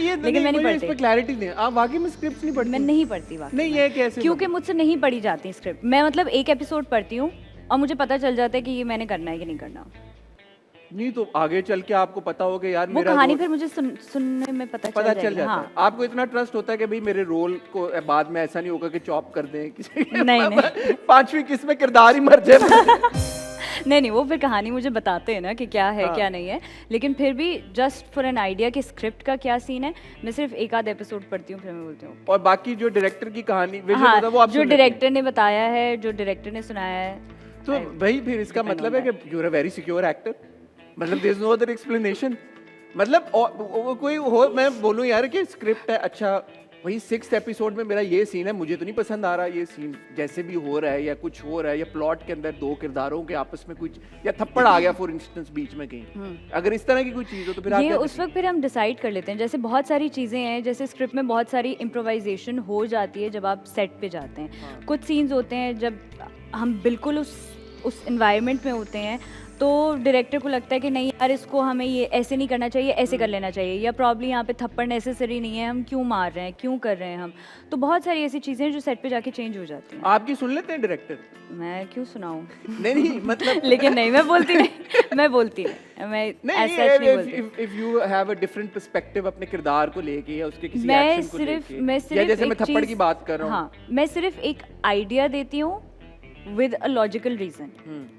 ये लेकिन मैं नहीं पढ़ती। इस पे क्लैरिटी नहीं, आप वाकई में स्क्रिप्ट नहीं पढ़ती? मैं नहीं पढ़ती वाकई नहीं, ये कैसे? क्योंकि मुझसे नहीं पढ़ी जाती स्क्रिप्ट। मैं मतलब एक एपिसोड पढ़ती हूँ और मुझे पता चल जाता है कि ये मैंने करना है कि नहीं करना। नहीं तो आगे चल के आपको पता हो कि यार वो मेरा कहानी फिर मुझे सुनने में पता चल जाता है। आपको इतना ट्रस्ट होता है कि भाई मेरे रोल को बाद में ऐसा नहीं होगा कि चॉप कर दें किसी नहीं पांचवी किस्त में किरदार ही मर जाए। नहीं, वो फिर कहानी मुझे बताते हैं ना कि क्या है क्या नहीं है, लेकिन फिर भी जस्ट फॉर एन आइडिया कि स्क्रिप्ट का क्या सीन है, मैं सिर्फ एक आध एपिसोड पढ़ती हूँ फिर मैं बोलती हूँ। और बाकी जो डायरेक्टर की कहानी वो आप जो डायरेक्टर ने बताया है, जो डायरेक्टर ने सुनाया है, तो भाई फिर इसका मतलब है कि you are a very secure actor. मतलब there is no other explanation. मतलब कोई हो मैं बोलूं यार कि स्क्रिप्ट है अच्छा, वही 6th एपिसोड में मेरा ये सीन है, मुझे तो नहीं पसंद आ रहा ये सीन, जैसे भी हो रहा है या कुछ हो रहा है या प्लॉट के अंदर दो किरदारों के आपस में कुछ या थप्पड़ आ गया फॉर इंस्टेंस बीच में कहीं, अगर इस तरह की कोई चीज़ हो तो फिर ये उस वक्त फिर हम डिसाइड कर लेते हैं। जैसे बहुत सारी चीज़ें हैं, जैसे स्क्रिप्ट में बहुत सारी इम्प्रोवाइजेशन हो जाती है जब आप सेट पे जाते हैं। कुछ सीन्स होते हैं जब हम बिल्कुल उस एनवायरनमेंट में होते हैं तो डायरेक्टर को लगता है कि नहीं यार इसको हमें ये ऐसे नहीं करना चाहिए, ऐसे कर लेना चाहिए, या प्रॉब्लम यहाँ पे थप्पड़ नेसेसरी नहीं है, हम क्यों मार रहे हैं, क्यों कर रहे हैं हम। तो बहुत सारी ऐसी चीज़ें हैं जो सेट पे जाके चेंज हो जाती हैं। आपकी सुन लेते हैं डायरेक्टर? मैं क्यों सुनाऊं? नहीं मतलब लेकिन नहीं, मैं बोलती नहीं, मैं ऐसा नहीं बोलती। If you have a different perspective अपने किरदार को लेके या उसके किसी एक्शन को लेके, मैं सिर्फ जैसे मैं थप्पड़ की बात कर रहा हूँ, हाँ, मैं सिर्फ एक आइडिया देती हूँ विद अ लॉजिकल रीजन।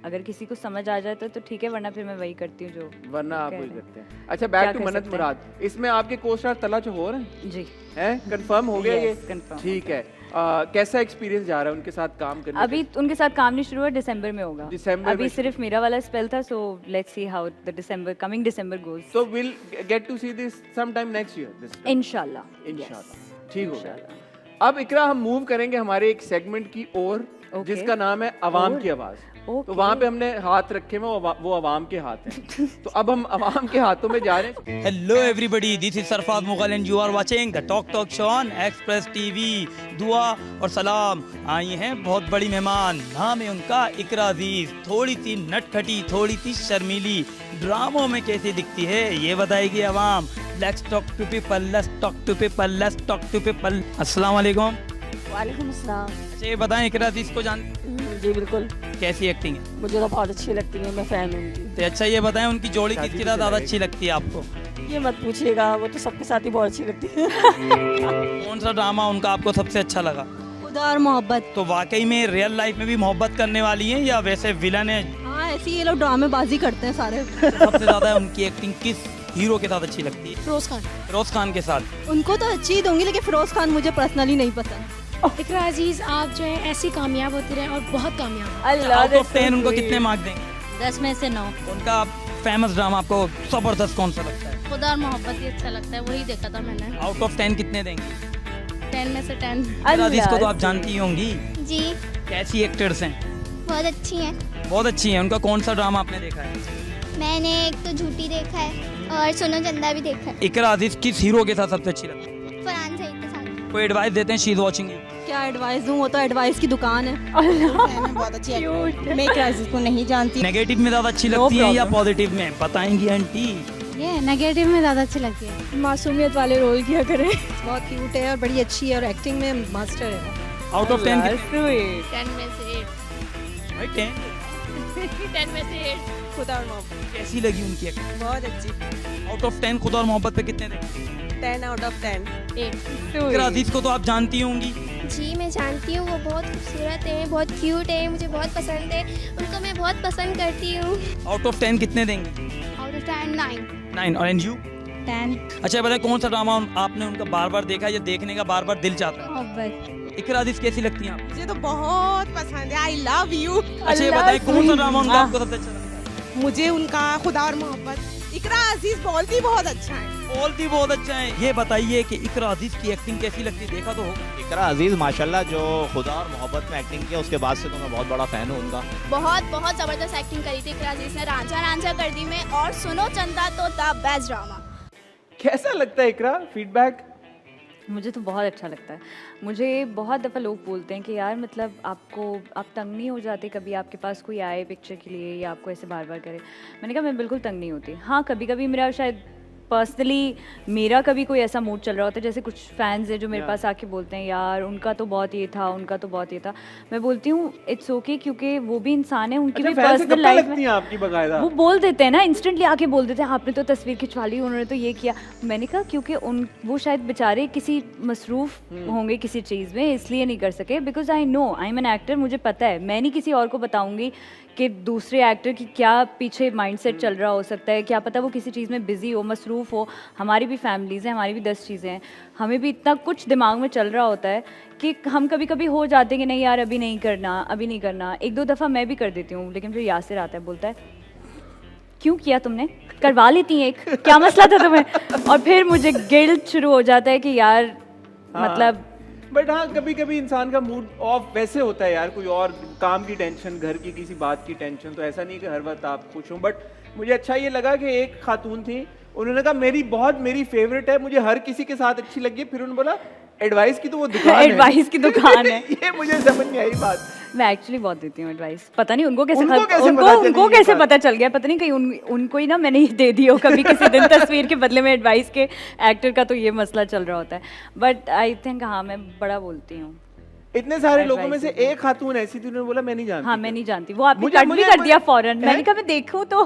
अगर किसी को समझ आ जाता है तो ठीक है, वरना फिर मैं वही करती हूँ जो वरना आप वही करते हैं। अच्छा, बैक टू मन्नत मुराद, इसमें आपके को-स्टार तला चौहान हैं? जी हैं, कंफर्म हो गया ये? ठीक है। कैसा एक्सपीरियंस जा रहा है उनके साथ काम करने? अभी उनके साथ काम नहीं शुरू हुआ, दिसंबर में होगा। दिसंबर अभी सिर्फ मेरा वाला स्पेल था, so let's see how the coming December goes. So will get to see this some time next year, इंशाल्लाह। ठीक होगा। अब इकरा हम मूव करेंगे हमारे एक सेगमेंट की ओर, जिसका नाम है अवाम की आवाज। तो वहाँ पे हमने हाथ रखे हुए, वो अवाम के हाथ हैं। तो अब हम अवाम के हाथों में जा रहे हैं। Hello everybody, this is Sarfaraz Mughal and you are watching the talk show on Express TV. दुआ और सलाम। आई हैं बहुत बड़ी मेहमान, नाम है उनका इकरा अजीज। थोड़ी सी नटखटी, थोड़ी सी शर्मीली, ड्रामों में कैसी दिखती है ये बताएगी अवाम। Let's talk to people, let's talk to people, let's talk to people. अस्सलाम वालेकुम। वालेकुम अस्सलाम। अच्छा ये बताएं, इकरा अजीज को जान? जी बिल्कुल। कैसी एक्टिंग है? मुझे तो बहुत अच्छी लगती है, मैं फैन हूँ उनकी। तो अच्छा ये बताएं, उनकी जोड़ी किसके साथ ज़्यादा अच्छी लगती है आपको? ये मत पूछिएगा, वो तो सबके साथ ही बहुत अच्छी लगती है। कौन सा ड्रामा उनका आपको सबसे अच्छा लगा? खुदा और मोहब्बत। तो वाकई में रियल लाइफ में भी मोहब्बत करने वाली हैं या वैसे विलन है? हाँ, ऐसे ये लोग ड्रामेबाजी करते हैं सारे। सबसे ज़्यादा उनकी एक्टिंग किस हीरो के साथ अच्छी लगती है? फिरोज खान। फिरोज खान के साथ? उनको तो अच्छी ही दूंगी, लेकिन फिरोज खान मुझे पर्सनली नहीं पसंद। इकरा अजीज, आप जो है ऐसी कामयाब होती रहे और बहुत कामयाब। आउट ऑफ 10 उनको कितने मार्क देंगे? 10 में से 9। उनका फेमस ड्रामा आपको जबरदस्त कौन सा लगता है? खुदा और मोहब्बत ही अच्छा लगता है, वही देखा था मैंने। आउट ऑफ 10 कितने देंगे? 10 में से 10। अजीज को तो आप जानती होंगी, जी कैसी एक्टर्स हैं? बहुत अच्छी हैं। बहुत अच्छी हैं। उनका कौन सा ड्रामा आपने देखा है? मैंने एक तो झूठी देखा है और सुनो चंदा भी देखा है। इकरा अजीज किस हीरो के साथ सबसे अच्छी लगती है? फरहान सईद के साथ। कोई एडवाइस देते हैं? She is watching. क्या एडवाइस दूं, वो तो एडवाइस की दुकान है। बहुत अच्छी है। मैं क्राइसिस को नहीं जानती। नेगेटिव में ज्यादा अच्छी लगती है या पॉजिटिव में, बताएंगी आंटी? ये नेगेटिव में ज़्यादा अच्छी लगती है। मासूमियत वाले रोल किया करें। बहुत क्यूट है और बड़ी अच्छी है और एक्टिंग में मास्टर है। आउट ऑफ 10 10 में से 8। 10 में से 8। खुदा और मोहब्बत कैसी लगी उनकी एक्टिंग? बहुत अच्छी। आउट ऑफ 10 खुदा और मोहब्बत पे कितने देंगे? 10 आउट ऑफ 10। 8। इकरा अजीज को तो आप जानती होंगी। जी मैं जानती हूँ, वो बहुत खूबसूरत है, बहुत क्यूट है, मुझे बहुत पसंद है, उनको मैं बहुत पसंद करती हूँ। आउट ऑफ 10 कितने देंगे? Out of 10 9। 9। और एंड यू? 10। अच्छा बताए, कौन सा ड्रामा आपने उनका बार बार देखा या देखने का बार बार दिल चाहता है? मोहब्बत। इकरा अजीज कैसी लगती हैं आप? मुझे तो बहुत पसंद है, आई लव यू। अच्छा ये बताएं, कौन सा ड्रामा उनका आपको सबसे अच्छा लगता है? मुझे उनका खुदा और मोहब्बत। इकरा अजीज बोलती बहुत अच्छा है। बोलती बहुत अच्छा है। ये बताइए कि इकरा अजीज की एक्टिंग कैसी लगती है, देखा तो होगा? इकरा अजीज माशाल्लाह जो खुदा और मोहब्बत में एक्टिंग किया, उसके बाद से तो मैं बहुत बड़ा फैन हूँ उनका। बहुत ज़बरदस्त एक्टिंग करी थी इकरा अजीज ने, रांझा कर दी में, और सुनो चंदा तो द बेस्ट ड्रामा। कैसा लगता है इकरा? फीडबैक? मुझे तो बहुत अच्छा लगता है। मुझे बहुत दफ़ा लोग बोलते हैं कि यार मतलब आप तंग नहीं हो जाते कभी आपके पास कोई आए पिक्चर के लिए या आपको ऐसे बार बार करे? मैंने कहा मैं बिल्कुल तंग नहीं होती। हाँ, कभी कभी मेरा शायद पर्सनली मेरा कभी कोई ऐसा मूड चल रहा होता है, जैसे कुछ फैंस हैं जो मेरे पास आके बोलते हैं यार उनका तो बहुत ये था, उनका तो बहुत ये था, मैं बोलती हूँ इट्स ओके, क्योंकि वो भी इंसान है, उनकी भी पर्सनल लाइफ में आपकी बकायदा वो बोल देते हैं ना, इंस्टेंटली आके बोल देते हैं आपने तो तस्वीर खिंचवा ली, उन्होंने तो ये किया। मैंने कहा क्योंकि वो शायद बेचारे किसी मसरूफ होंगे किसी चीज़ में, इसलिए नहीं कर सके, because I know I am an actor, मुझे पता है, मैं नहीं किसी और को बताऊंगी कि दूसरे एक्टर की क्या पीछे माइंडसेट चल रहा हो सकता है, क्या पता वो किसी चीज़ में बिजी हो, मसरूफ़ हो। हमारी भी फैमिलीज़ हैं, हमारी भी 10 चीज़ें हैं, हमें भी इतना कुछ दिमाग में चल रहा होता है कि हम कभी कभी हो जाते हैं कि नहीं यार अभी नहीं करना, अभी नहीं करना। 1-2 दफ़ा मैं भी कर देती हूँ, लेकिन फिर यासिर आता है, बोलता है क्यों किया तुमने, करवा लेती एक, क्या मसला था तुम्हें, और फिर मुझे गिल्ट शुरू हो जाता है कि यार मतलब बट हाँ, कभी कभी इंसान का मूड ऑफ वैसे होता है यार, कोई और काम की टेंशन, घर की किसी बात की टेंशन, तो ऐसा नहीं कि हर वक्त आप खुश हो। बट मुझे अच्छा ये लगा कि एक खातून थी, उन्होंने कहा मेरी फेवरेट है, मुझे हर किसी के साथ अच्छी लगी, फिर उन्होंने बोला एडवाइस की तो वो दुकान एडवाइस की दुकान है। ये मुझे समझ नहीं आई बात। मैं एक्चुअली बहुत देती हूँ एडवाइस, पता नहीं उनको कैसे पता चल गया, पता नहीं कहीं उनको ही ना मैंने ही दे दी हो कभी किसी दिन तस्वीर के बदले में एडवाइस के। एक्टर का तो ये मसला चल रहा होता है, बट आई थिंक हाँ मैं बड़ा बोलती हूँ। इतने सारे लोगों में से एक खातून ऐसी थी, उन्होंने बोला मैं नहीं जानती। हाँ मैं नहीं जानती, वो आपने कट भी कर दिया फौरन। मैंने कहा मैं देखूं तो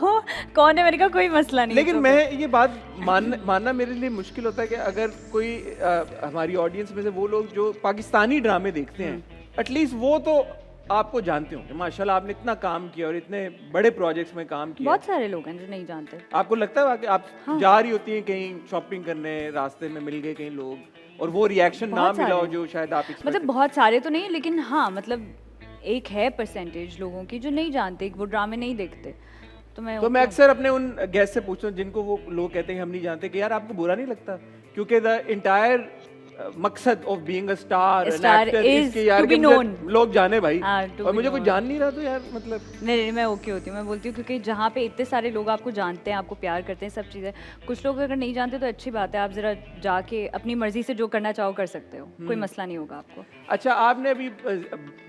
कौन है, मैंने कहा कोई मसला नहीं। लेकिन मैं ये बात मानना मेरे लिए मुश्किल होता है कि अगर कोई हमारी ऑडियंस में से वो लोग जो पाकिस्तानी ड्रामे देखते हैं, एटलीस्ट वो तो आपको जानते होंगे, माशाल्लाह आपने इतना काम किया और इतने बड़े प्रोजेक्ट्स में काम किया। बहुत सारे लोग हैं जो नहीं जानते। आपको लगता है कि आप जा रही होती हैं कहीं शॉपिंग करने, रास्ते में मिल गए कहीं लोग और वो रिएक्शन ना मिला हो जो शायद आप मतलब बहुत सारे तो नहीं, लेकिन हाँ मतलब एक है परसेंटेज लोगों की जो नहीं जानते, वो ड्रामे नहीं देखते। तो मैं अक्सर अपने उन गेस्ट से पूछता हूँ जिनको वो लोग कहते हैं हम नहीं जानते कि यार आपको बुरा नहीं लगता, क्योंकि द इंटायर मकसद of being a star is to be known। लोग जाने भाई, और मुझे known। कोई जान नहीं रहा तो यार मतलब नहीं मैं ओके होती हूँ। मैं बोलती हूँ क्योंकि जहाँ पे इतने सारे लोग आपको जानते हैं, आपको प्यार करते हैं, सब चीज़ें, कुछ लोग अगर नहीं जानते तो अच्छी बात है, आप ज़रा जाके अपनी मर्जी से जो करना चाहो कर सकते हो, कोई मसला नहीं होगा आपको। अच्छा, आपने अभी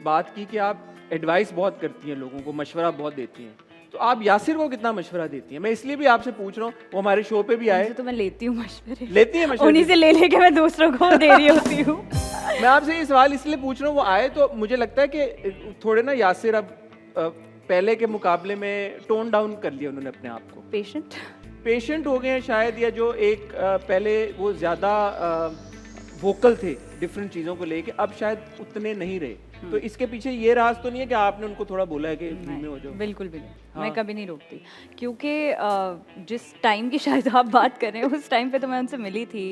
बात की कि आप एडवाइस बहुत करती हैं, लोगों को मशवरा बहुत देती हैं, तो आप यासिर को कितना मशवरा देती हैं? मैं इसलिए भी आपसे पूछ रहा हूँ, वो हमारे शो पे भी आए। तो मैं लेती हूँ मशवरे, लेती हैं मशवरे, उन्हीं से ले लेके मैं दूसरों को दे रही होती हूँ। मैं आपसे ये सवाल इसलिए पूछ रहा हूँ, वो आए तो मुझे लगता है कि थोड़े ना यासिर अब पहले के मुकाबले में टोन डाउन कर लिया उन्होंने अपने आप को, पेशेंट हो गए हैं शायद, या जो एक पहले वो ज़्यादा वोकल थे डिफरेंट चीज़ों को लेके, अब शायद उतने नहीं रहे। तो इसके पीछे ये राज तो नहीं है कि आपने उनको थोड़ा बोला है कि में हो जाओ? बिल्कुल भी नहीं। हाँ। मैं कभी नहीं रोकती, क्योंकि जिस टाइम की शायद आप बात कर रहे हैं उस टाइम पे तो मैं उनसे मिली थी,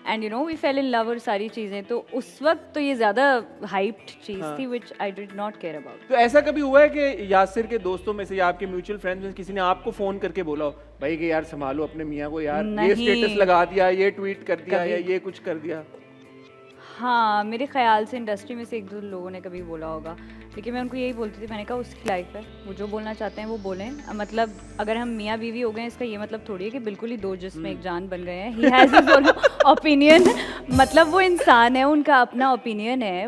and you know we fell in love और सारी चीज़ें, तो उस वक्त तो ये ज़्यादा हाइप्ड चीज़ थी which I did not care about. तो ऐसा कभी हुआ है कि यासिर के दोस्तों में से या आपके म्यूचुअल फ्रेंड्स में किसी ने आपको फ़ोन करके बोला हो भाई कि यार संभालो अपने मियाँ को, यार ये स्टेटस लगा दिया, ये ट्वीट कर दिया, या ये कुछ कर दिया? हाँ मेरे ख्याल से इंडस्ट्री में से 1-2 लोगों ने कभी बोला होगा, लेकिन मैं उनको यही बोलती थी, मैंने कहा उसकी लाइफ है, वो जो बोलना चाहते हैं वो बोलें। मतलब अगर हम मियाँ बीवी हो गए इसका ये मतलब थोड़ी है कि बिल्कुल ही 2 जिस्म एक जान बन गए हैं। He has his own opinion, मतलब वो इंसान है, उनका अपना ओपिनियन है।